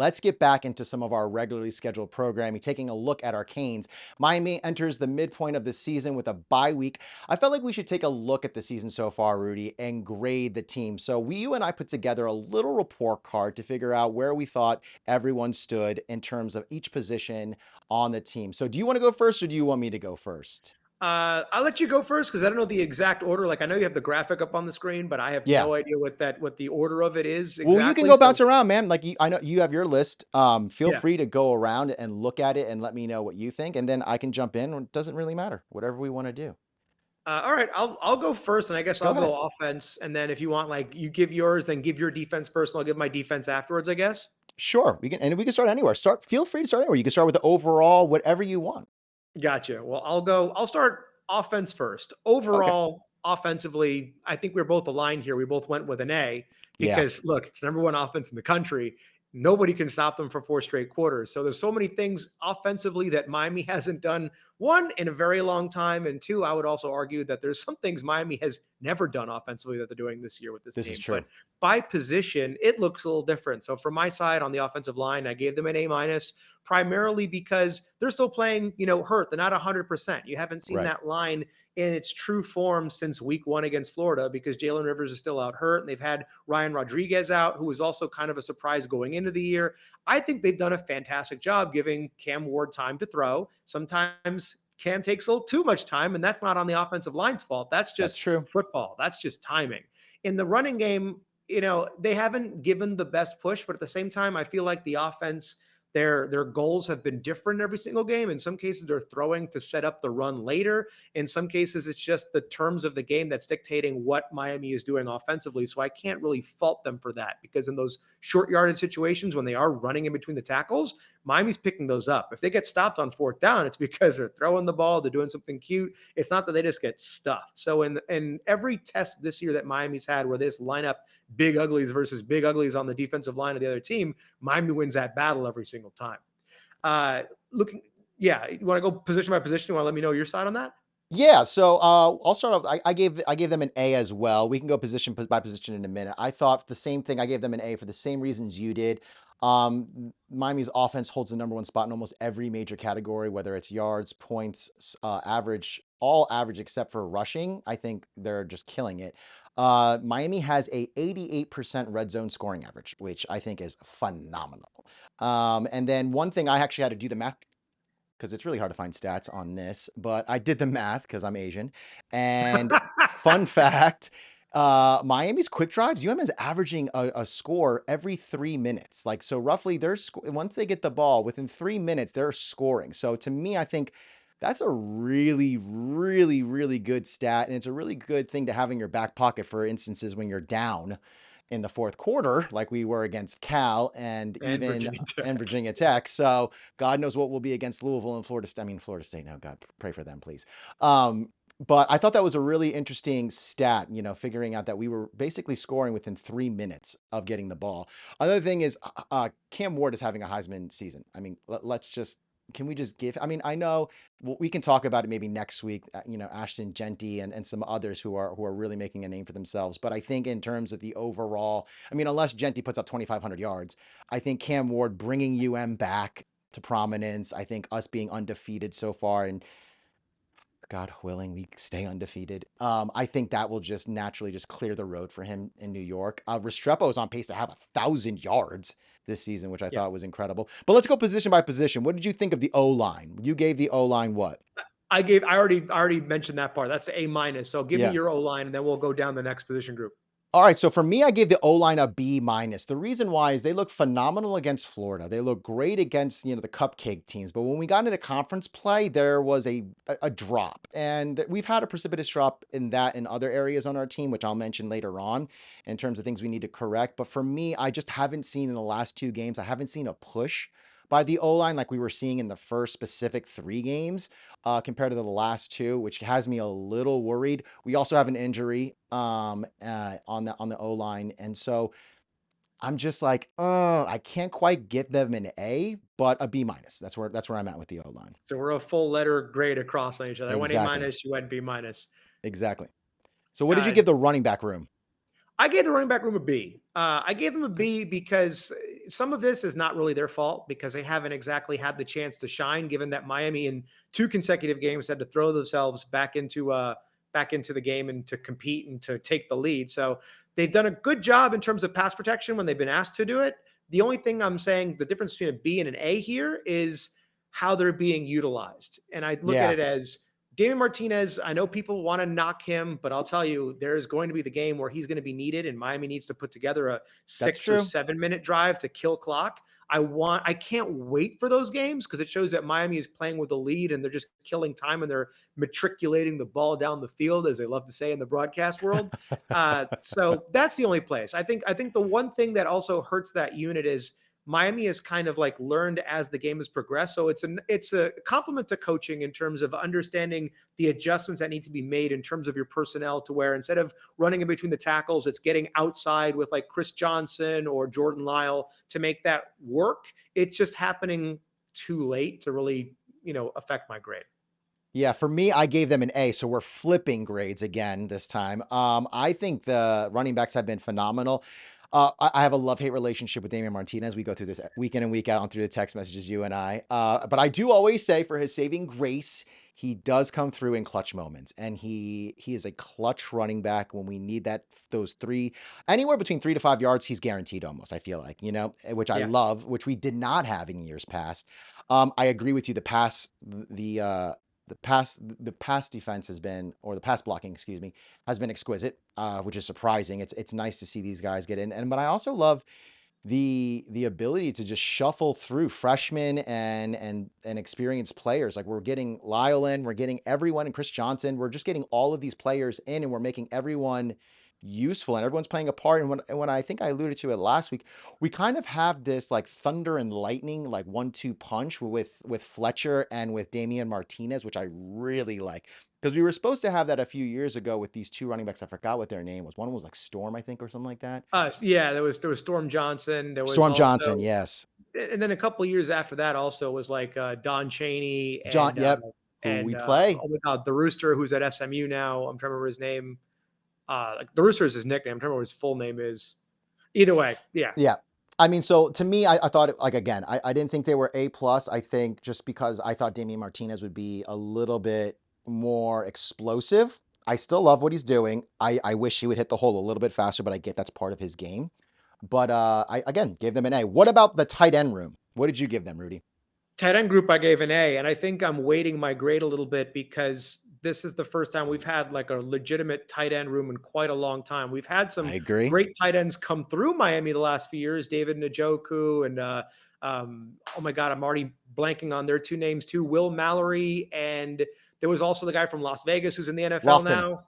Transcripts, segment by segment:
let's get back into some of our regularly scheduled programming, taking a look at our Canes. Miami enters the midpoint of the season with a bye week. I felt like we should take a look at the season so far, Rudy, and grade the team. So you and I put together a little report card to figure out where we thought everyone stood in terms of each position on the team. So do you want to go first or do you want me to go first? I'll let you go first because I don't know the exact order. Like I know you have the graphic up on the screen, but I have Yeah. no idea what the order of it is Well, you can exactly. go So bounce around, man. Like I know you have your list. Feel yeah. free to go around and look at it and let me know what you think, and then I can jump in. It doesn't really matter. Whatever we want to do. All right, I'll go first, and I guess Go I'll ahead. go offense, and then if you want, like you give yours, then give your defense first, and I'll give my defense afterwards. I guess. Sure, we can start anywhere. Feel free to start anywhere. You can start with the overall, whatever you want. Gotcha. Well, I'll start offense first. Okay. Overall, offensively, I think we're both aligned here. We both went with an A Yeah, because look, it's number one offense in the country. Nobody can stop them for four straight quarters. So there's so many things offensively that Miami hasn't done. One in a very long time, and two, I would also argue that there's some things Miami has never done offensively that they're doing this year with this this is team. true. But by position, it looks a little different. So from my side on the offensive line, I gave them an A minus primarily because they're still playing, hurt. They're not 100%. You haven't seen Right. that line in its true form since week one against Florida because Jalen Rivers is still out hurt. And they've had Ryan Rodriguez out, who was also kind of a surprise going into the year. I think they've done a fantastic job giving Cam Ward time to throw. Sometimes Cam takes a little too much time, and that's not on the offensive line's fault. That's That's just true. football. That's just timing. In the running game, they haven't given the best push, but at the same time, I feel like the offense their goals have been different every single game. In some cases, they're throwing to set up the run later. In some cases, it's just the terms of the game that's dictating what Miami is doing offensively. So I can't really fault them for that because in those short yardage situations when they are running in between the tackles, Miami's picking those up. If they get stopped on fourth down, it's because they're throwing the ball, they're doing something cute. It's not that they just get stuffed. So in every test this year that Miami's had where this lineup big uglies versus big uglies on the defensive line of the other team, Miami wins that battle every single time. Looking, yeah, you want to go position by position? You want to let me know your side on that? Yeah, so I'll start off. I gave them an A as well. We can go by position in a minute. I thought the same thing. I gave them an A for the same reasons you did. Miami's offense holds the number one spot in almost every major category, whether it's yards, points, average, all average except for rushing. I think they're just killing it. Miami has a 88% red zone scoring average, which I think is phenomenal. And then one thing I actually had to do the math because it's really hard to find stats on this, but I did the math because I'm Asian. And fun fact, Miami's quick drives, UM is averaging a score every 3 minutes. Like, so roughly once they get the ball within 3 minutes, they're scoring. So to me, I think that's a really, really, really good stat. And it's a really good thing to have in your back pocket for instances when you're down in the fourth quarter, like we were against Cal and And even Virginia and Tech. Virginia Tech. So God knows what will be against Louisville and Florida State. I mean, Florida State. No, God, pray for them, please. But I thought that was a really interesting stat, figuring out that we were basically scoring within 3 minutes of getting the ball. Another thing is Cam Ward is having a Heisman season. I mean, let's just, can we just give, I mean, I know we can talk about it maybe next week, Ashton Genty and some others who are really making a name for themselves. But I think in terms of the overall, I mean, unless Genty puts up 2,500 yards, I think Cam Ward bringing back to prominence. I think us being undefeated so far and God willing, we stay undefeated. I think that will just naturally just clear the road for him in New York. Restrepo is on pace to have 1,000 yards this season, which I Yeah. thought was incredible. But let's go position by position. What did you think of the O line? You gave the O line what? I already mentioned that part. That's the A minus. So give me Yeah. your O line, and then we'll go down the next position group. All right, so for me, I gave the O-line a B minus. The reason why is they look phenomenal against Florida. They look great against, the cupcake teams. But when we got into conference play, there was a drop. And we've had a precipitous drop in that in other areas on our team, which I'll mention later on in terms of things we need to correct. But for me, I just haven't seen in the last two games, I haven't seen a push by the O-line like we were seeing in the first specific three games compared to the last two, which has me a little worried. We also have an injury on the O line, and so I'm just like, I can't quite get them an A, but a B minus. That's where I'm at with the O line. So we're a full letter grade across on each other. I went A Exactly, minus, you went B minus. exactly. So what did you Uh, give the running back room? I gave the running back room a B. I gave them a Okay. B because some of this is not really their fault because they haven't exactly had the chance to shine, given that Miami in two consecutive games had to throw themselves back into the game and to compete and to take the lead. So they've done a good job in terms of pass protection when they've been asked to do it. The only thing I'm saying the difference between a B and an A here is how they're being utilized. And I look at Yeah, it as David Martinez, I know people want to knock him, but I'll tell you, there is going to be the game where he's going to be needed, and Miami needs to put together a that's 6 or 7 minute drive to kill clock. I can't wait for those games because it shows that Miami is playing with a lead and they're just killing time and they're matriculating the ball down the field, as they love to say in the broadcast world. So that's the only place. I think the one thing that also hurts that unit is Miami has kind of like learned as the game has progressed. So it's a compliment to coaching in terms of understanding the adjustments that need to be made in terms of your personnel to where instead of running in between the tackles, it's getting outside with like Chris Johnson or Jordan Lyle to make that work. It's just happening too late to really, affect my grade. Yeah, for me, I gave them an A, so we're flipping grades again this time. I think the running backs have been phenomenal. I have a love-hate relationship with Damian Martinez. We go through this week in and week out on through the text messages, you and I. But I do always say, for his saving grace, he does come through in clutch moments, and he is a clutch running back when we need that. Those three, anywhere between 3 to 5 yards, he's guaranteed almost. I feel like which I Yeah. love, which we did not have in years past. I agree with you. The pass defense has been, or the pass blocking, excuse me, has been exquisite, which is surprising. It's nice to see these guys get in, but I also love the ability to just shuffle through freshmen and experienced players. Like, we're getting Lyle in, we're getting everyone, and Chris Johnson. We're just getting all of these players in, and we're making everyone useful, and everyone's playing a part. And when I think I alluded to it last week, we kind of have this like thunder and lightning, like 1-2 punch with Fletcher and with Damian Martinez, which I really like. Because we were supposed to have that a few years ago with these two running backs. I forgot what their name was. One was like Storm, I think, or something like that. Yeah, there was Storm Johnson. There was Storm Johnson, also, yes. and then a couple of years after that also was like Don Chaney John, yep, who we play. oh my God, the Rooster who's at SMU now. I'm trying to remember his name. Like the Rooster is his nickname. I'm trying to remember what his full name is. Either way, yeah. Yeah. I mean, so to me, I thought like, again, I didn't think they were A plus. I think just because I thought Damian Martinez would be a little bit more explosive. I still love what he's doing. I wish he would hit the hole a little bit faster, but I get that's part of his game. But I again gave them an A. What about the tight end room? What did you give them, Rudy? Tight end group, I gave an A, and I think I'm weighting my grade a little bit because this is the first time we've had like a legitimate tight end room in quite a long time. We've had I some agree. great tight ends come through Miami the last few years, David Njoku and oh my God, I'm already blanking on their two names too, Will Mallory, and there was also the guy from Las Vegas who's in the NFL Lofton. now.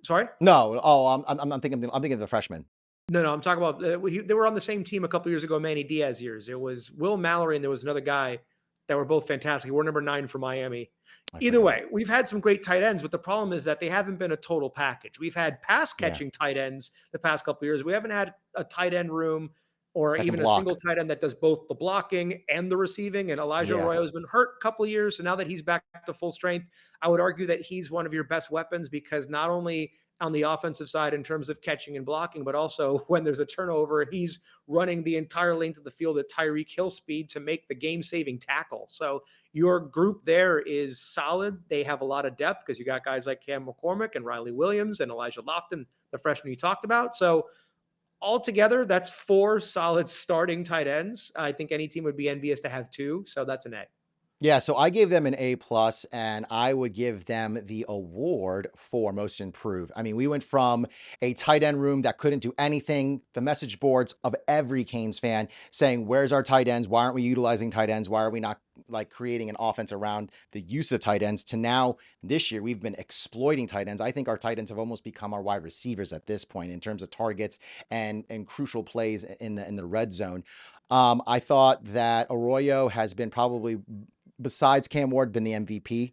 Sorry. No. Oh, I'm thinking of the freshman. No, no, I'm talking about they were on the same team a couple years ago, Manny Diaz years. It was Will Mallory and there was another guy that were both fantastic. We're number 9 for Miami. I Either forgot. way, we've had some great tight ends, but the problem is that they haven't been a total package. We've had pass Yeah, catching tight ends the past couple of years. We haven't had a tight end room or that can even a single block. tight end that does both the blocking and the receiving. And Elijah Yeah. Arroyo has been hurt a couple of years. So now that he's back to full strength, I would argue that he's one of your best weapons because not only on the offensive side in terms of catching and blocking, but also when there's a turnover, he's running the entire length of the field at Tyreek Hill speed to make the game saving tackle. So your group there is solid. They have a lot of depth because you got guys like Cam McCormick and Riley Williams and Elijah Lofton, the freshman you talked about. So altogether, that's 4 solid starting tight ends. I think any team would be envious to have 2. So that's an A. Yeah, so I gave them an A plus, and I would give them the award for most improved. I mean, we went from a tight end room that couldn't do anything, the message boards of every Canes fan saying, "Where's our tight ends? Why aren't we utilizing tight ends? Why are we not like creating an offense around the use of tight ends?" To now, this year, we've been exploiting tight ends. I think our tight ends have almost become our wide receivers at this point in terms of targets and crucial plays in the red zone. I thought that Arroyo has been probably, besides Cam Ward, been the MVP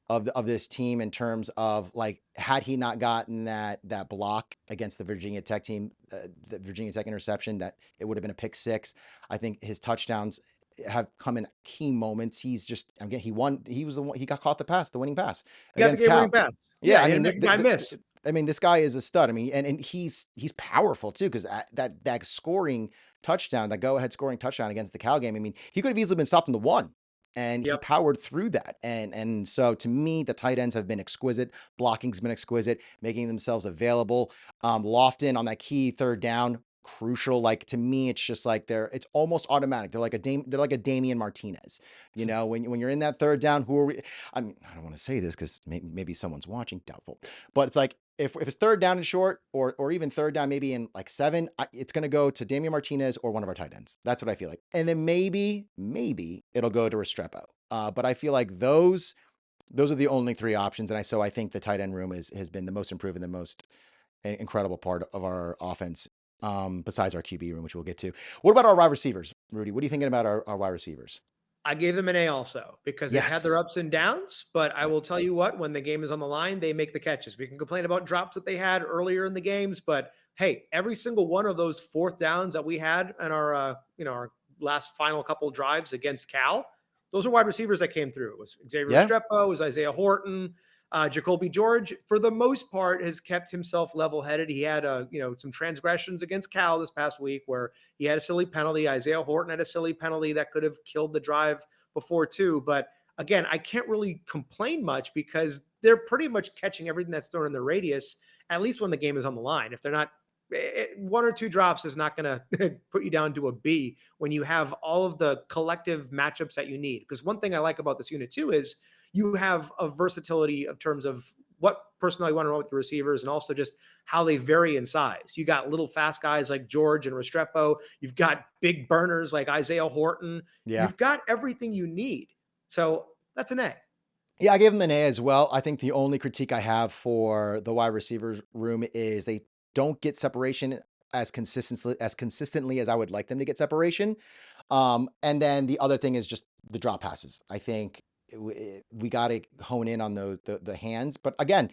of this team in terms of, like, had he not gotten that block against the Virginia Tech team, the Virginia Tech interception, that it would have been a pick six. I think his touchdowns have come in key moments. He's just, again, he won. He was the one, he got caught the pass, the winning pass You got the against game winning Cal. pass. Yeah, Yeah, I he mean, had a guy miss. I mean, this guy is a stud. I mean, and he's powerful too, because that scoring touchdown, that go ahead scoring touchdown against the Cal game. I mean, he could have easily been stopped in the one, and he Yep. powered through that. And so to me, the tight ends have been exquisite. Blocking's been exquisite, making themselves available. Lofton on that key third down, crucial. Like to me, it's just like it's almost automatic. They're like a Damian Martinez. You know, when you're in that third down, who are we? I mean, I don't want to say this because maybe someone's watching, doubtful. But it's like if it's third down and short, or even third down maybe in like 7, it's going to go to Damian Martinez or one of our tight ends. That's what I feel like. And then maybe it'll go to Restrepo. But I feel like those are the only 3 options. And I think the tight end room has been the most improved and the most incredible part of our offense. Besides our QB room, which we'll get to. What about our wide receivers, Rudy? What are you thinking about our wide receivers? I gave them an A also because they've had their Yes. ups and downs, but I Yeah. will tell you what, when the game is on the line, they make the catches. We can complain about drops that they had earlier in the games, but hey, every single one of those fourth downs that we had in our our last final couple drives against Cal, those are wide receivers that came through. It was Xavier Yeah. Restrepo, it was Isaiah Horton, Jacoby George, for the most part, has kept himself level-headed. He had some transgressions against Cal this past week where he had a silly penalty. Isaiah Horton had a silly penalty that could have killed the drive before too. But again, I can't really complain much because they're pretty much catching everything that's thrown in the radius, at least when the game is on the line. If they're not, 1 or 2 drops is not going to put you down to a B when you have all of the collective matchups that you need. Because one thing I like about this unit too is you have a versatility of terms of what personnel you want to run with the receivers and also just how they vary in size. You got little fast guys like George and Restrepo. You've got big burners like Isaiah Horton. Yeah. You've got everything you need. So that's an A. Yeah, I gave them an A as well. I think the only critique I have for the wide receivers room is they don't get separation as consistently as I would like them to get separation. And then the other thing is just the drop passes. I think we got to hone in on the hands. But again,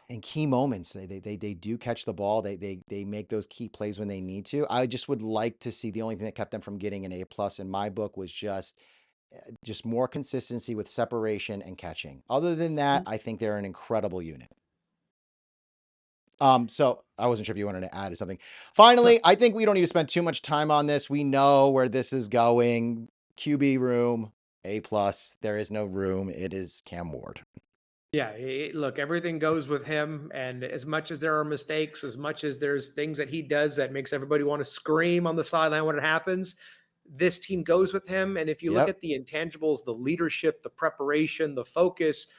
in key moments, they do catch the ball. They make those key plays when they need to. I just would like to see, the only thing that kept them from getting an A plus in my book was just more consistency with separation and catching. Other than that, I think they're an incredible unit. So I wasn't sure if you wanted to add something. No. Finally, I think we don't need to spend too much time on this. We know where this is going. QB room, A plus. There is no room. It is Cam Ward. Yeah, look, everything goes with him. And as much as there are mistakes, as much as there's things that he does that makes everybody want to scream on the sideline when it happens, this team goes with him. And if you look Yep. at the intangibles, the leadership, the preparation, the focus,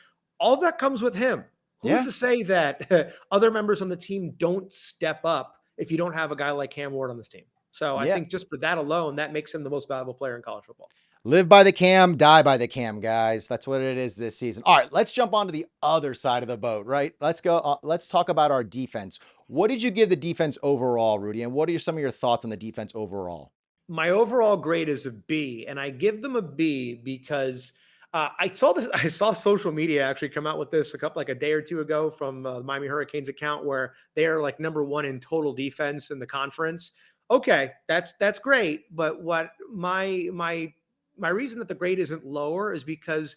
all of that comes with him. Who's Yeah. to say that other members on the team don't step up if you don't have a guy like Cam Ward on this team? So I Yeah. think just for that alone, that makes him the most valuable player in college football. Live by the cam, die by the cam, guys. That's what it is this season. All right, let's jump onto the other side of the boat, right? Let's go. Let's talk about our defense. What did you give the defense overall, Rudy? And what are some of your thoughts on the defense overall? My overall grade is a B, and I give them a B because I saw this. I saw social media actually come out with this like a day or two ago from the Miami Hurricanes account where they are like number 1 in total defense in the conference. Okay, that's great, but what my reason that the grade isn't lower is because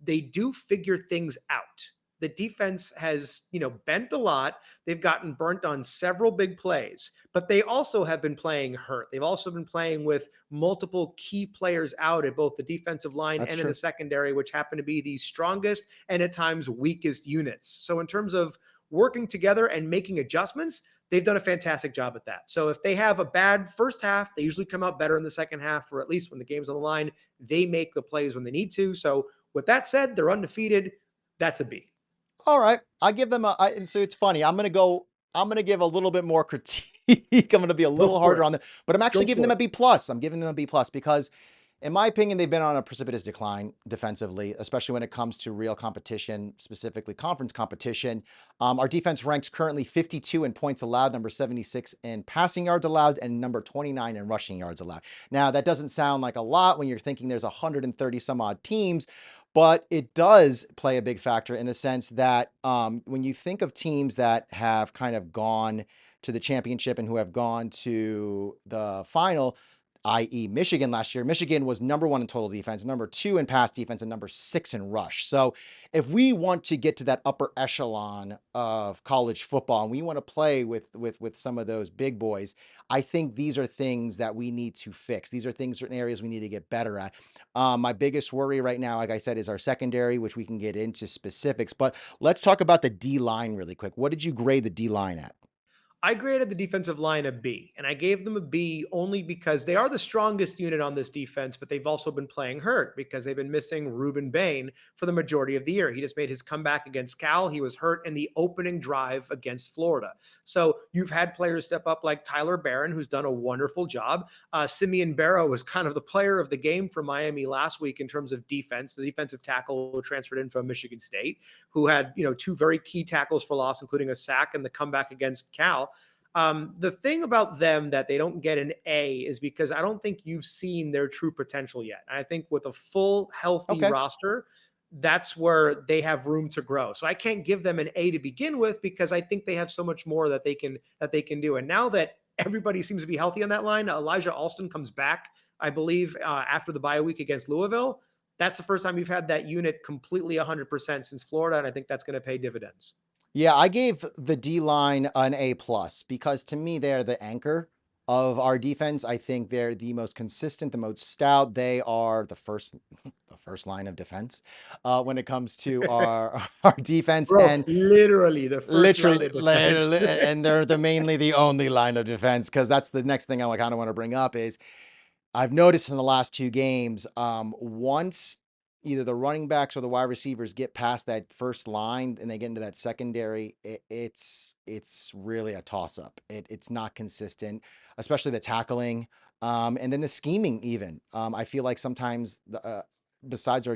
they do figure things out. The defense has, bent a lot. They've gotten burnt on several big plays, but they also have been playing hurt. They've also been playing with multiple key players out at both the defensive line That's and in the true. secondary, which happen to be the strongest and at times weakest units. So, in terms of working together and making adjustments, they've done a fantastic job at that. So, if they have a bad first half, they usually come out better in the second half, or at least when the game's on the line, they make the plays when they need to. So, with that said, they're undefeated. That's a B. All right, I give them and so it's funny. I'm gonna give a little bit more critique. I'm gonna be a Go little for harder it. on them, but I'm actually Go giving them for a it. B plus. I'm giving them a B plus because, in my opinion, they've been on a precipitous decline defensively, especially when it comes to real competition, specifically conference competition. Our defense ranks currently 52 in points allowed, number 76 in passing yards allowed, and number 29 in rushing yards allowed. Now, that doesn't sound like a lot when you're thinking there's 130 some odd teams, but it does play a big factor in the sense that when you think of teams that have kind of gone to the championship and who have gone to the final, i.e., Michigan last year. Michigan was number one in total defense, number two in pass defense, and number six in rush. So, if we want to get to that upper echelon of college football and we want to play with some of those big boys, I think these are things that we need to fix. These are things, certain areas we need to get better at. My biggest worry right now, like I said, is our secondary, which we can get into specifics. But let's talk about the D line really quick. What did you grade the D line at? I graded the defensive line a B, and I gave them a B only because they are the strongest unit on this defense, but they've also been playing hurt because they've been missing Ruben Bain for the majority of the year. He just made his comeback against Cal. He was hurt in the opening drive against Florida. So you've had players step up like Tyler Barron, who's done a wonderful job. Simeon Barrow was kind of the player of the game for Miami last week in terms of defense. The defensive tackle who transferred in from Michigan State, who had two very key tackles for loss, including a sack and the comeback against Cal. The thing about them that they don't get an A is because I don't think you've seen their true potential yet. I think with a full, healthy Okay. roster, that's where they have room to grow. So I can't give them an A to begin with because I think they have so much more that they can do. And now that everybody seems to be healthy on that line, Elijah Alston comes back, I believe, after the bye week against Louisville. That's the first time you've had that unit completely 100% since Florida, and I think that's going to pay dividends. Yeah, I gave the D line an A plus because to me they're the anchor of our defense. I think they're the most consistent, the most stout. They are the first the first line of defense when it comes to our our defense, Bro, and literally the first line literally, of defense. and they're mainly the only line of defense because that's the next thing I kind of want to bring up is I've noticed in the last 2 games, once either the running backs or the wide receivers get past that first line and they get into that secondary, it's really a toss up. It's not consistent, especially the tackling, and then the scheming even. I feel like sometimes besides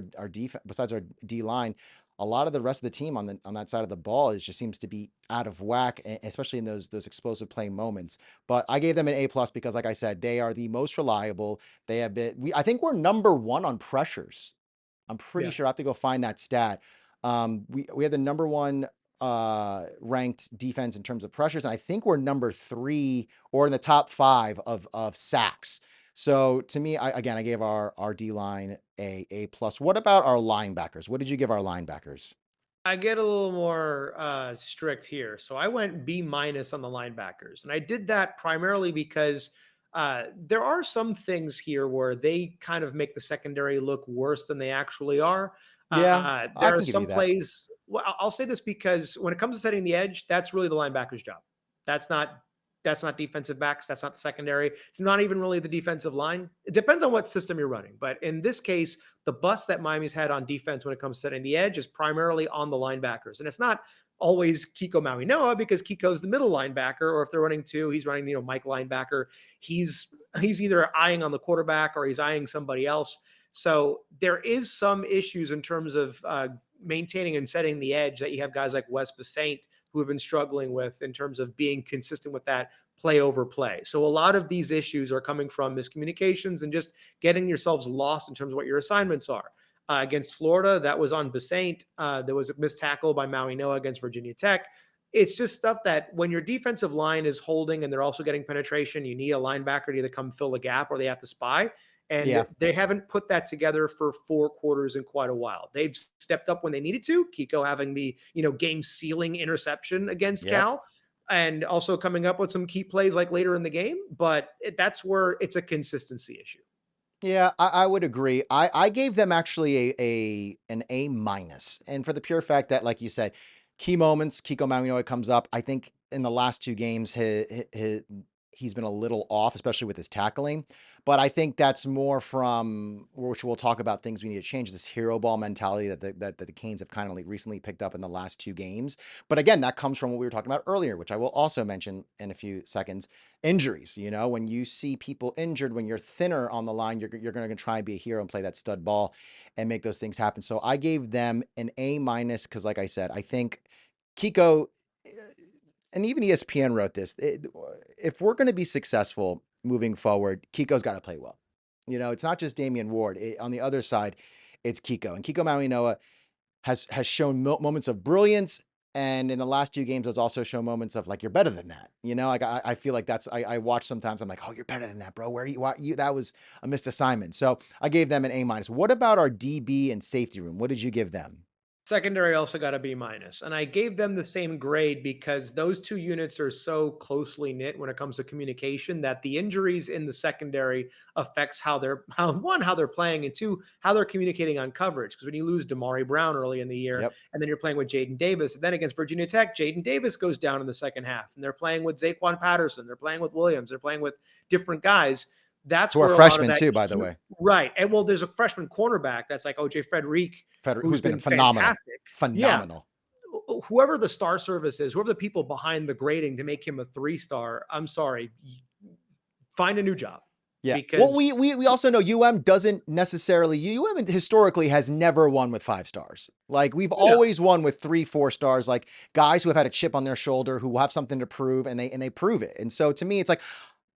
besides our D line, a lot of the rest of the team on that side of the ball is just seems to be out of whack, especially in those explosive play moments. But I gave them an A plus because, like I said, they are the most reliable. They have been. I think we're number one on pressures. I'm pretty Yeah. sure I have to go find that stat. We have the number one ranked defense in terms of pressures, and I think we're number three or in the top five of sacks. So to me, I gave our D line a plus. What about our linebackers? What did you give our linebackers? I get a little more strict here. So I went B minus on the linebackers. And I did that primarily because there are some things here where they kind of make the secondary look worse than they actually are. Yeah, I There are can give some you that. plays. Well, I'll say this because when it comes to setting the edge, that's really the linebacker's job. That's not that's not defensive backs. That's not the secondary. It's not even really the defensive line. It depends on what system you're running. But in this case, the bust that Miami's had on defense when it comes to setting the edge is primarily on the linebackers. And it's not always Kiko Maui because Kiko's the middle linebacker, or if they're running two, he's running, Mike linebacker. He's either eyeing on the quarterback or he's eyeing somebody else. So there is some issues in terms of maintaining and setting the edge that you have guys like Wes Basaint who have been struggling with in terms of being consistent with that play over play. So a lot of these issues are coming from miscommunications and just getting yourselves lost in terms of what your assignments are. Against Florida, that was on Basaint. There was a missed tackle by Maui Noah against Virginia Tech. It's just stuff that when your defensive line is holding and they're also getting penetration, you need a linebacker to either come fill the gap or they have to spy. And Yeah, they haven't put that together for 4 quarters in quite a while. They've stepped up when they needed to. Kiko having the game sealing interception against yep. Cal, and also coming up with some key plays like later in the game. But that's where it's a consistency issue. Yeah, I would agree. I gave them actually an A minus, and for the pure fact that, like you said, key moments, Kiko Mauminoa comes up. I think in the last 2 games, he's been a little off, especially with his tackling. But I think that's more from which we'll talk about things we need to change this hero ball mentality that the Canes have kind of like recently picked up in the last 2 games. But again, that comes from what we were talking about earlier, which I will also mention in a few seconds injuries. When you see people injured, when you're thinner on the line, you're going to try and be a hero and play that stud ball and make those things happen. So I gave them an A minus because, like I said, I think Kiko and even ESPN wrote this. If we're going to be successful moving forward, Kiko's got to play well. It's not just Damian Ward. On the other side, it's Kiko and Kiko Maui Noah has shown moments of brilliance And in the last 2 games, those also show moments of like, you're better than that. Like I feel like I watch sometimes. I'm like, oh, you're better than that, bro. Where are you? Why, you that was a missed assignment. So I gave them an A minus. What about our DB and safety room? What did you give them? Secondary also got a B minus, and I gave them the same grade because those two units are so closely knit when it comes to communication that the injuries in the secondary affects how they're playing, and two, how they're communicating on coverage. Because when you lose Damari Brown early in the year, Yep. and then you're playing with Jaden Davis, and then against Virginia Tech, Jaden Davis goes down in the second half, and they're playing with Zaquan Patterson, they're playing with Williams, they're playing with different guys. That's Who are where a lot of freshmen that too, by the way. right. And well, there's a freshman cornerback that's like OJ Frederick, Who's who's been been phenomenal, fantastic. Yeah. phenomenal. Whoever the star service is, whoever the people behind the grading to make him a 3-star, I'm sorry, find a new job Yeah. Well, we because we we also know doesn't necessarily historically has never won with 5 stars. Like we've no, always won with 3, 4 stars, like guys who have had a chip on their shoulder, who have something to prove, and they prove it. And so to me, it's like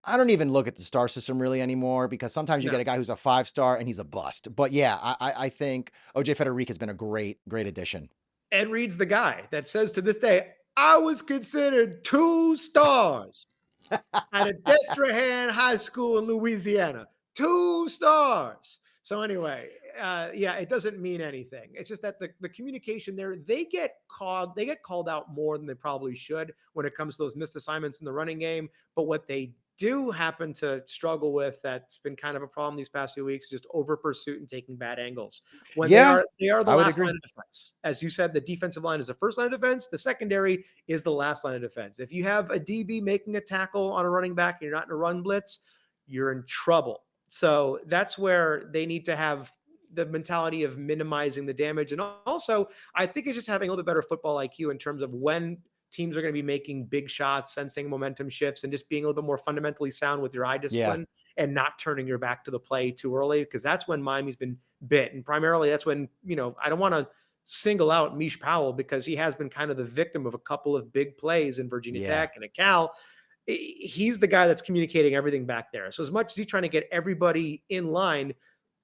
I don't even look at the star system really anymore because sometimes you no. get a guy who's a 5 star and he's a bust. But yeah, I think OJ Federic has been a great addition. Ed Reed's the guy that says to this day, I was considered 2 stars at a Destrehan High School in Louisiana. 2 stars. So anyway, yeah, it doesn't mean anything. It's just that the communication there, they get called out more than they probably should when it comes to those missed assignments in the running game. But what they do happen to struggle with that's been kind of a problem these past few weeks, just over pursuit and taking bad angles. When Yeah, they are the I would last line agree. of defense. As you said, the defensive line is the first line of defense, the secondary is the last line of defense. If you have a DB making a tackle on a running back and you're not in a run blitz, you're in trouble. So that's where they need to have the mentality of minimizing the damage. And also, I think it's just having a little bit better football IQ in terms of when teams are going to be making big shots, sensing momentum shifts, and just being a little bit more fundamentally sound with your eye Yeah, discipline and not turning your back to the play too early. Because that's when Miami's been bit. And primarily, that's when, I don't want to single out Mish Powell because he has been kind of the victim of a couple of big plays in Virginia yeah. Tech and at Cal. He's the guy that's communicating everything back there. So as much as he's trying to get everybody in line,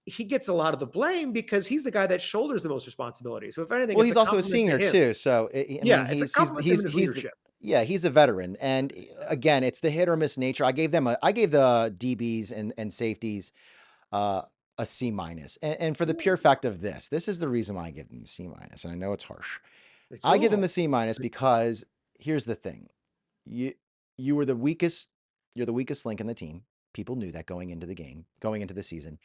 he gets a lot of the blame because he's the guy that shoulders the most responsibility. So if anything, Well, it's a he's also a compliment to senior him. too, so I mean, Yeah, it's a he's compliment to him he's in his he's the leadership. yeah, he's a veteran, and again, it's the hit or miss nature. I gave the DBs and safeties uh, a C minus, and for the pure fact of this is the reason why I give them the C minus, and I know it's harsh. It's a I little give them hard. a C minus because here's the thing: you you were the weakest, you're the weakest link in the team. People knew that going into the season,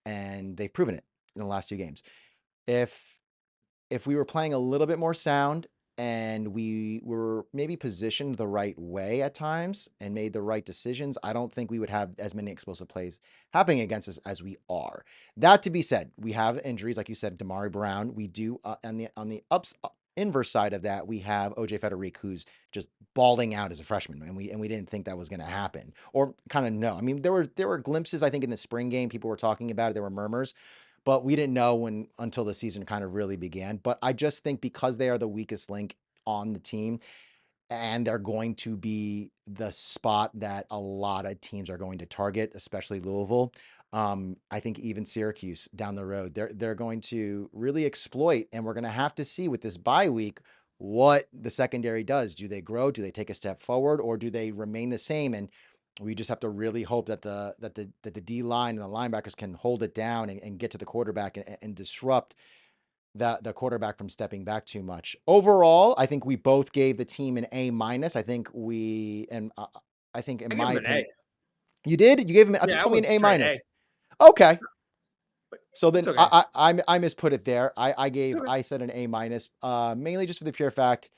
and they've proven it in the last 2 games. If we were playing a little bit more sound and we were maybe positioned the right way at times and made the right decisions, I don't think we would have as many explosive plays happening against us as we are. That to be said, we have injuries, like you said, Damari Brown. We do on the inverse side of that, we have OJ Federic, who's just balling out as a freshman, and we didn't think that was going to happen, or kind of no. I mean, there were glimpses. I think in the spring game, people were talking about it. There were murmurs, but we didn't know when until the season kind of really began. But I just think because they are the weakest link on the team and they're going to be the spot that a lot of teams are going to target, especially Louisville. I think even Syracuse down the road, they're going to really exploit, and we're going to have to see with this bye week what the secondary does. Do they grow? Do they take a step forward, or do they remain the same? And we just have to really hope that the D line and the linebackers can hold it down and get to the quarterback and disrupt the quarterback from stepping back too much. Overall, I think we both gave the team an A minus. I think in I give my him an A. opinion, you did. You gave him. I thought you Yeah, I told me an went A straight A. minus. Okay, But so it's then okay. I misput it there. It's okay. I said an A minus, mainly just for the pure fact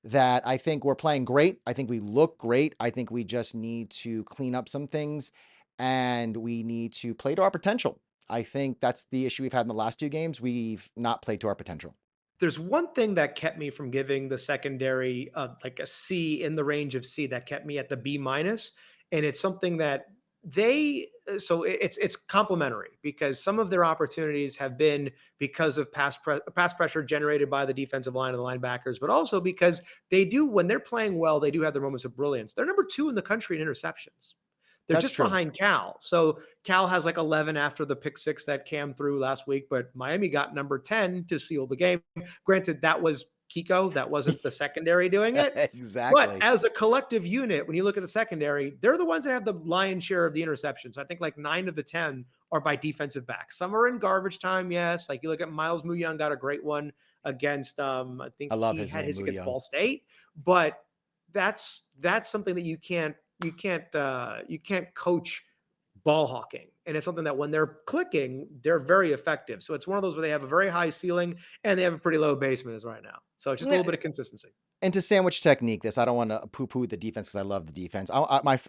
that I think we're playing great. I think we look great. I think we just need to clean up some things, and we need to play to our potential. I think that's the issue we've had in the last 2 games. We've not played to our potential. There's one thing that kept me from giving the secondary like a C in the range of C that kept me at the B minus, and it's something that it's complementary because some of their opportunities have been because of pass pressure generated by the defensive line and the linebackers, but also because they do when they're playing well, they do have their moments of brilliance. They're number 2 in the country in interceptions. They're That's just true. behind Cal. So Cal has like 11 after the pick six that Cam threw last week, but Miami got number 10 to seal the game. Granted, that was Kiko. That wasn't the secondary doing it. But Exactly. as a collective unit, when you look at the secondary, they're the ones that have the lion's share of the interceptions. I think like 9 of the 10 are by defensive backs. Some are in garbage time, yes. Like you look at Miles Muyoung got a great one against I think I love he his had name, his Moo against Young. Ball State, but that's something that you can't coach ball hawking. And it's something that when they're clicking, they're very effective. So it's one of those where they have a very high ceiling and they have a pretty low basement as right now. So it's just a little bit of consistency. And to sandwich technique this, I don't want to poo-poo the defense because I love the defense.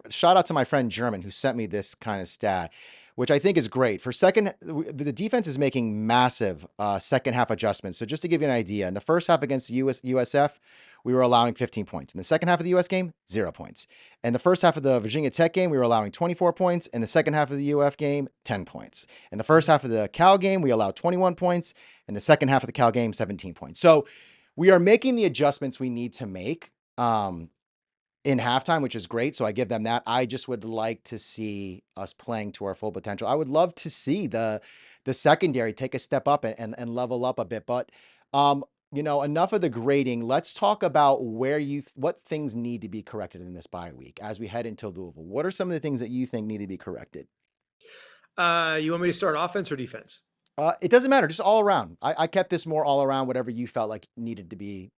Shout out to my friend German who sent me this kind of stat, which I think is great. For second, the defense is making massive second half adjustments. So just to give you an idea, in the first half against the USF, we were allowing 15 points. In the second half of the US game, 0 points. In the first half of the Virginia Tech game, we were allowing 24 points. In the second half of the UF game, 10 points. In the first Mhm. half of the Cal game, we allowed 21 points. In the second half of the Cal game, 17 points. So we are making the adjustments we need to make in halftime, which is great. So I give them that. I just would like to see us playing to our full potential. I would love to see the secondary take a step up and level up a bit. But enough of the grading. Let's talk about what things need to be corrected in this bye week as we head into Louisville. What are some of the things that you think need to be corrected? You want me to start offense or defense? It doesn't matter, just all around. I kept this more all around, whatever you felt like needed to be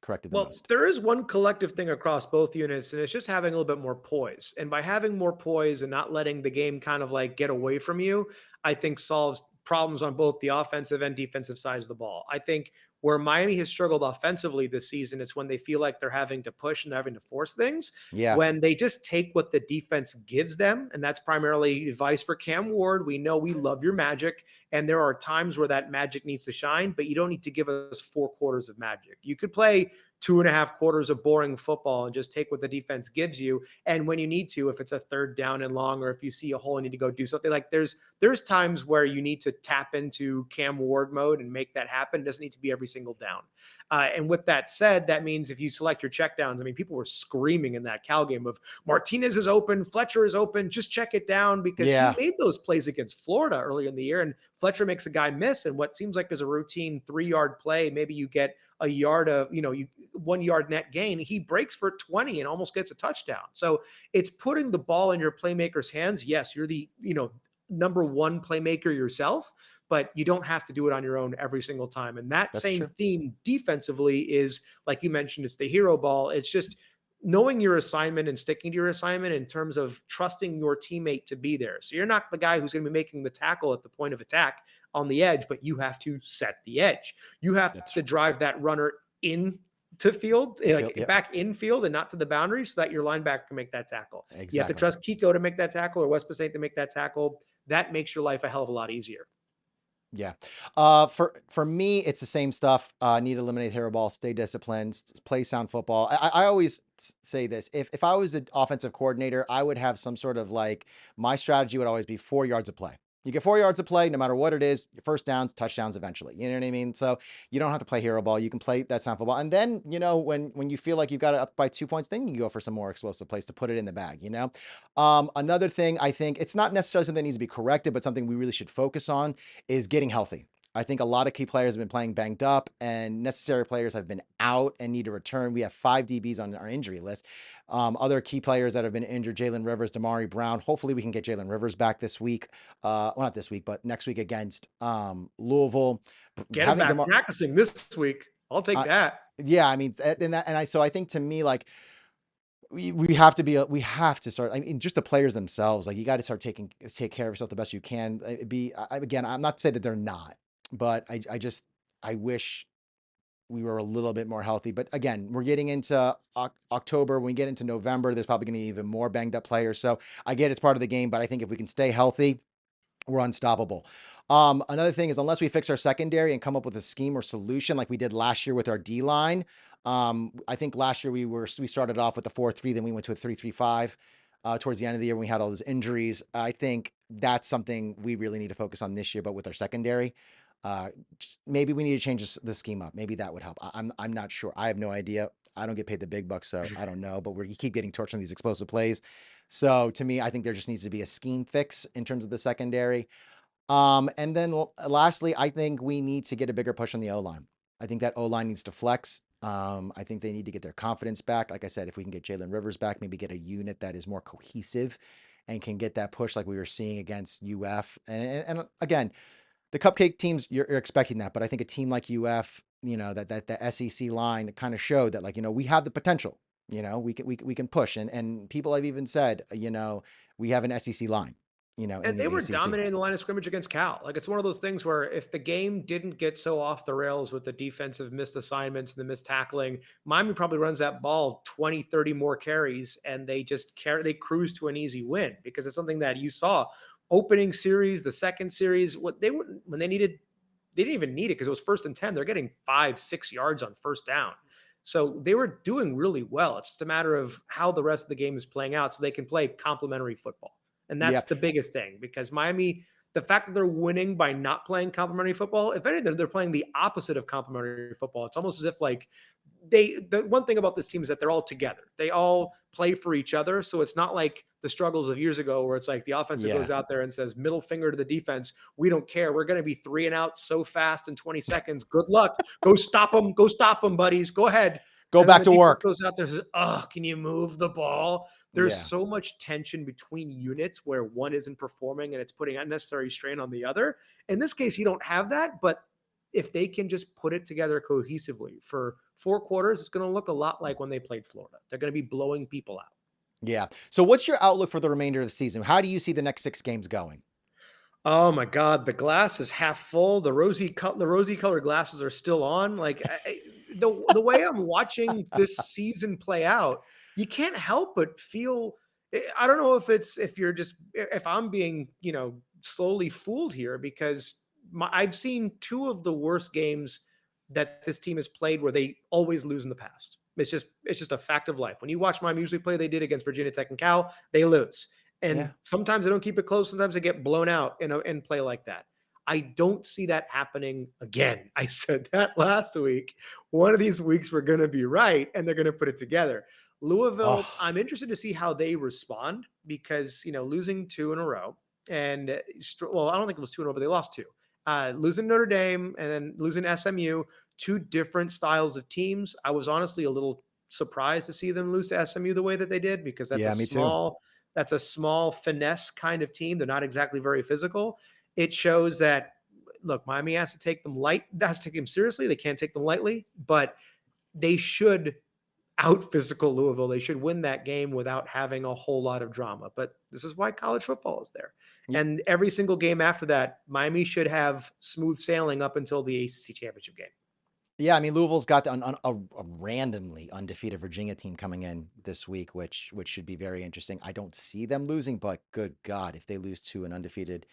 corrected the Well, most. there is one collective thing across both units, and it's just having a little bit more poise. And by having more poise and not letting the game kind of like get away from you, I think solves problems on both the offensive and defensive sides of the ball. I think where Miami has struggled offensively this season, it's when they feel like they're having to push and they're having to force things. Yeah, When they just take what the defense gives them, and that's primarily advice for Cam Ward. We know we love your magic, and there are times where that magic needs to shine, but you don't need to give us 4 quarters of magic. You could play 2.5 quarters of boring football and just take what the defense gives you. And when you need to, if it's a third down and long, or if you see a hole and need to go do something, like there's times where you need to tap into Cam Ward mode and make that happen. It doesn't need to be every single down. And with that said, that means if you select your check downs, I mean, people were screaming in that Cal game of Martinez is open, Fletcher is open, just check it down, because he yeah, made those plays against Florida earlier in the year, and Fletcher makes a guy miss. And what seems like is a routine 3 yard play, maybe you get a yard of, 1 yard net gain. He breaks for 20 and almost gets a touchdown. So it's putting the ball in your playmaker's hands. Yes, you're the, number one playmaker yourself, but you don't have to do it on your own every single time. And that that's same true. theme defensively is, like you mentioned, it's the hero ball. It's just knowing your assignment and sticking to your assignment in terms of trusting your teammate to be there. So you're not the guy who's going to be making the tackle at the point of attack on the edge, but you have to set the edge. You have That's to drive that runner in to field, the field. like Yep, back in field and not to the boundary, so that your linebacker can make that tackle. You have to exactly. trust Kiko to make that tackle or West Passaic to make that tackle. That makes your life a hell of a lot easier. Yeah. For me, it's the same stuff. Need to eliminate hero ball, stay disciplined, play sound football. I always say this: if I was an offensive coordinator, I would have some sort of like my strategy would always be 4 yards of play. You get 4 yards of play, no matter what it is. Your first downs, touchdowns eventually. You know what I mean? So you don't have to play hero ball. You can play that sound football, and then when you feel like you got it up by 2 points, then you go for some more explosive plays to put it in the bag. Another thing I think it's not necessarily something that needs to be corrected, but something we really should focus on is getting healthy. I think a lot of key players have been playing banged up, and necessary players have been out and need to return. We have 5 DBs on our injury list. Other key players that have been injured: Jalen Rivers, Damari Brown. Hopefully, we can get Jalen Rivers back this week. Well, not this week, but next week against Louisville. Get him Having back Damar, practicing this week. I'll take uh, that. yeah, I mean, so I think to me, like we have to we have to start. I mean, just the players themselves, like you got to start take care of yourself the best you can. Again, I'm not saying that they're not, but I wish we were a little bit more healthy. But again, we're getting into October. When we get into November, there's probably going to be even more banged up players. So I get it's part of the game, but I think if we can stay healthy, we're unstoppable. Another thing is unless we fix our secondary and come up with a scheme or solution like we did last year with our D line. I think last year we started off with a 4-3, then we went to a 3-3-5 towards the end of the year when we had all those injuries. I think that's something we really need to focus on this year, but with our secondary. Uh, Maybe we need to change the scheme up. Maybe that would help. I'm not sure. I have no idea. I don't get paid the big bucks, so I don't know. But we keep getting torched on these explosive plays. So to me, I think there just needs to be a scheme fix in terms of the secondary. And then lastly, I think we need to get a bigger push on the O line. I think that O line needs to flex. I think they need to get their confidence back. Like I said, if we can get Jalen Rivers back, maybe get a unit that is more cohesive and can get that push like we were seeing against UF. And again, the cupcake teams, you're expecting that, but I think a team like UF, that the SEC line kind of showed that, like, we have the potential. We can push, and people have even said, we have an SEC line, in And they the were ACC. dominating the line of scrimmage against Cal. Like, it's one of those things where if the game didn't get so off the rails with the defensive missed assignments and the missed tackling, Miami probably runs that ball 20, 30 more carries and they cruise to an easy win because it's something that you saw opening series, the second series, what they wouldn't when they didn't even need it because it was 1st and 10. They're getting 5, 6 yards on first down. So they were doing really well. It's just a matter of how the rest of the game is playing out so they can play complementary football. And Yeah, that's the biggest thing because Miami, the fact that they're winning by not playing complementary football, if anything, they're playing the opposite of complementary football. It's almost as if like the one thing about this team is that they're all together. They all play for each other. So it's not like the struggles of years ago where it's like the offensive yeah. goes out there and says middle finger to the defense. We don't care. We're going to be 3 and out so fast in 20 seconds. Good luck. Go stop them. Go stop them, buddies. Go ahead. Go And then back the to defense work. goes out there and says, oh, can you move the ball? There's Yeah. so much tension between units where one isn't performing and it's putting unnecessary strain on the other. In this case, you don't have that, but if they can just put it together cohesively for 4 quarters, it's going to look a lot like when they played Florida. They're going to be blowing people out. Yeah. So what's your outlook for the remainder of the season? How do you see the next 6 games going? Oh my God, the glass is half full. The rosy colored glasses are still on. Like the way I'm watching this season play out, you can't help but feel. I don't know if you're just if I'm being slowly fooled here because I've seen two of the worst games that this team has played where they always lose in the past. It's just a fact of life. When you watch my music play, they did against Virginia Tech and Cal, they lose. And Yeah. sometimes they don't keep it close. Sometimes they get blown out in play like that. I don't see that happening again. I said that last week. One of these weeks we're going to be right and they're going to put it together. Louisville, Oh, I'm interested to see how they respond because, losing two in a row and well, I don't think it was two in a row, but they lost two. Losing Notre Dame and then losing SMU, two different styles of teams. I was honestly a little surprised to see them lose to SMU the way that they did because yeah, me too. that's a small finesse kind of team. They're not exactly very physical. It shows that look, Miami has to take them has to take them seriously. They can't take them lightly, but they should out physical Louisville. They should win that game without having a whole lot of drama. But this is why college football is there. Y- And every single game after that, Miami should have smooth sailing up until the ACC championship game. Yeah, I mean Louisville's got a randomly undefeated Virginia team coming in this week, which should be very interesting. I don't see them losing, but good God, if they lose to an undefeated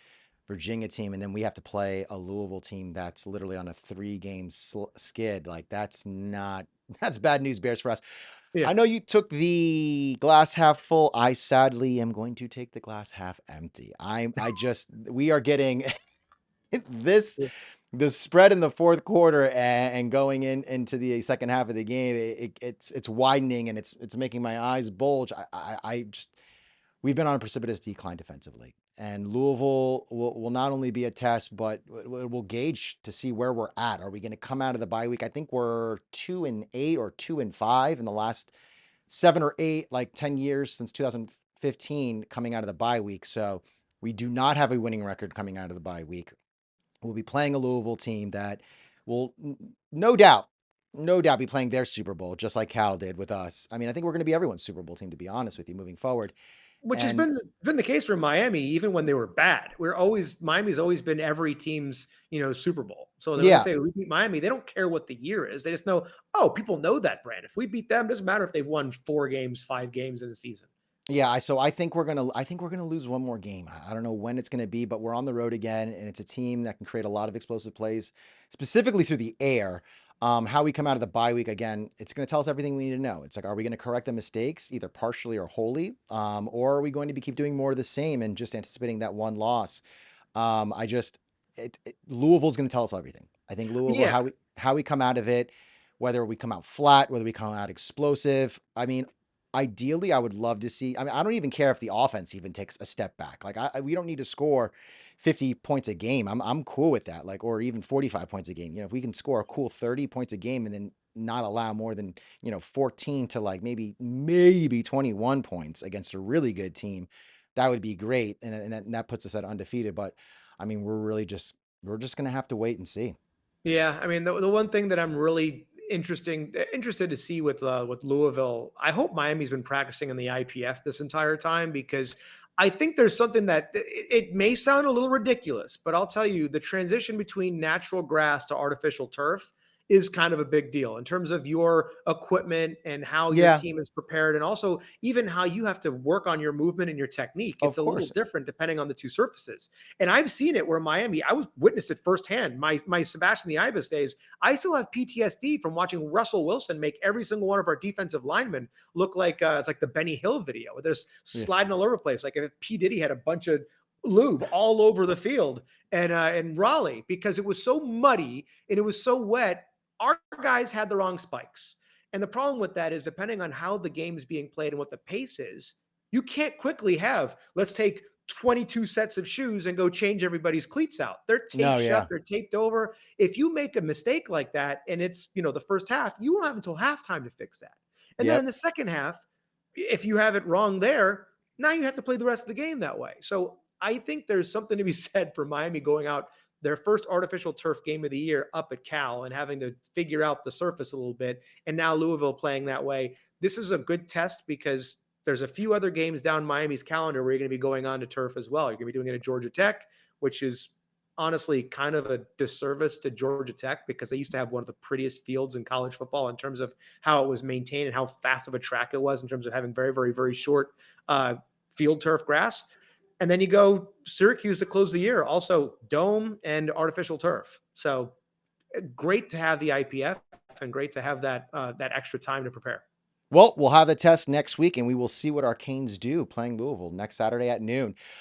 Virginia team, and then we have to play a Louisville team that's literally on a 3-game skid, like that's bad news bears for us. Yeah. I know you took the glass half full. I sadly am going to take the glass half empty. We are getting this the spread in the fourth quarter and going into the second half of the game. It's widening and it's making my eyes bulge. I just we've been on a precipitous decline defensively. And Louisville will not only be a test, but it will gauge to see where we're at. Are we going to come out of the bye week? I think we're 2-8 or 2-5 in the last 7 or 8, like 10 years since 2015 coming out of the bye week. So we do not have a winning record coming out of the bye week. We'll be playing a Louisville team that will no doubt, no doubt be playing their Super Bowl, just like Cal did with us. I mean, I think we're going to be everyone's Super Bowl team, to be honest with you, moving forward. Which has And been the case for Miami, even when they were bad. Miami's always been every team's Super Bowl. So when they yeah, say we beat Miami, they don't care what the year is. They just know, oh, people know that brand. If we beat them, it doesn't matter if they've won 4 games, 5 games in the season. yeah. So I think we're gonna lose one more game. I don't know when it's gonna be, but we're on the road again, and it's a team that can create a lot of explosive plays, specifically through the air. How we come out of the bye week again, it's going to tell us everything we need to know. It's like, are we going to correct the mistakes either partially or wholly, or are we going to keep doing more of the same and just anticipating that one loss? I just Louisville's going to tell us everything. I think Louisville, Yeah. how we come out of it, whether we come out flat, whether we come out explosive. I mean, Ideally, I would love to see. I mean, I don't even care if the offense even takes a step back. Like, we don't need to score 50 points a game. I'm cool with that. Like, or even 45 points a game. If we can score a cool 30 points a game and then not allow more than 14 to like maybe 21 points against a really good team, that would be great. And that puts us at undefeated. But I mean, we're just gonna have to wait and see. Yeah, I mean, the one thing that I'm really interested to see with Louisville, I hope Miami's been practicing in the IPF this entire time, because I think there's something that it may sound a little ridiculous, but I'll tell you, the transition between natural grass to artificial turf is kind of a big deal in terms of your equipment and how your Yeah, team is prepared, and also even how you have to work on your movement and your technique. of It's a little course. different depending on the two surfaces. And I've seen it where Miami, I was witnessed it firsthand. My Sebastian the Ibis days, I still have PTSD from watching Russell Wilson make every single one of our defensive linemen look like it's like the Benny Hill video where there's Yeah. sliding all over the place, like if P Diddy had a bunch of lube all over the field and Raleigh, because it was so muddy and it was so wet. Our guys had the wrong spikes. And the problem with that is, depending on how the game is being played and what the pace is, you can't quickly have, let's take 22 sets of shoes and go change everybody's cleats out. They're No, taped shut, yeah. they're taped over. If you make a mistake like that and it's, the first half, you won't have until halftime to fix that. And then in Yep. the second half, if you have it wrong there, now you have to play the rest of the game that way. So I think there's something to be said for Miami going out their first artificial turf game of the year up at Cal and having to figure out the surface a little bit. And now Louisville playing that way. This is a good test because there's a few other games down Miami's calendar where you're going to be going on to turf as well. You're going to be doing it at Georgia Tech, which is honestly kind of a disservice to Georgia Tech because they used to have one of the prettiest fields in college football in terms of how it was maintained and how fast of a track it was in terms of having very, very, very short field turf grass. And then you go Syracuse to close the year, also dome and artificial turf. So great to have the IPF and great to have that extra time to prepare. Well, we'll have the test next week and we will see what our Canes do playing Louisville next Saturday at noon.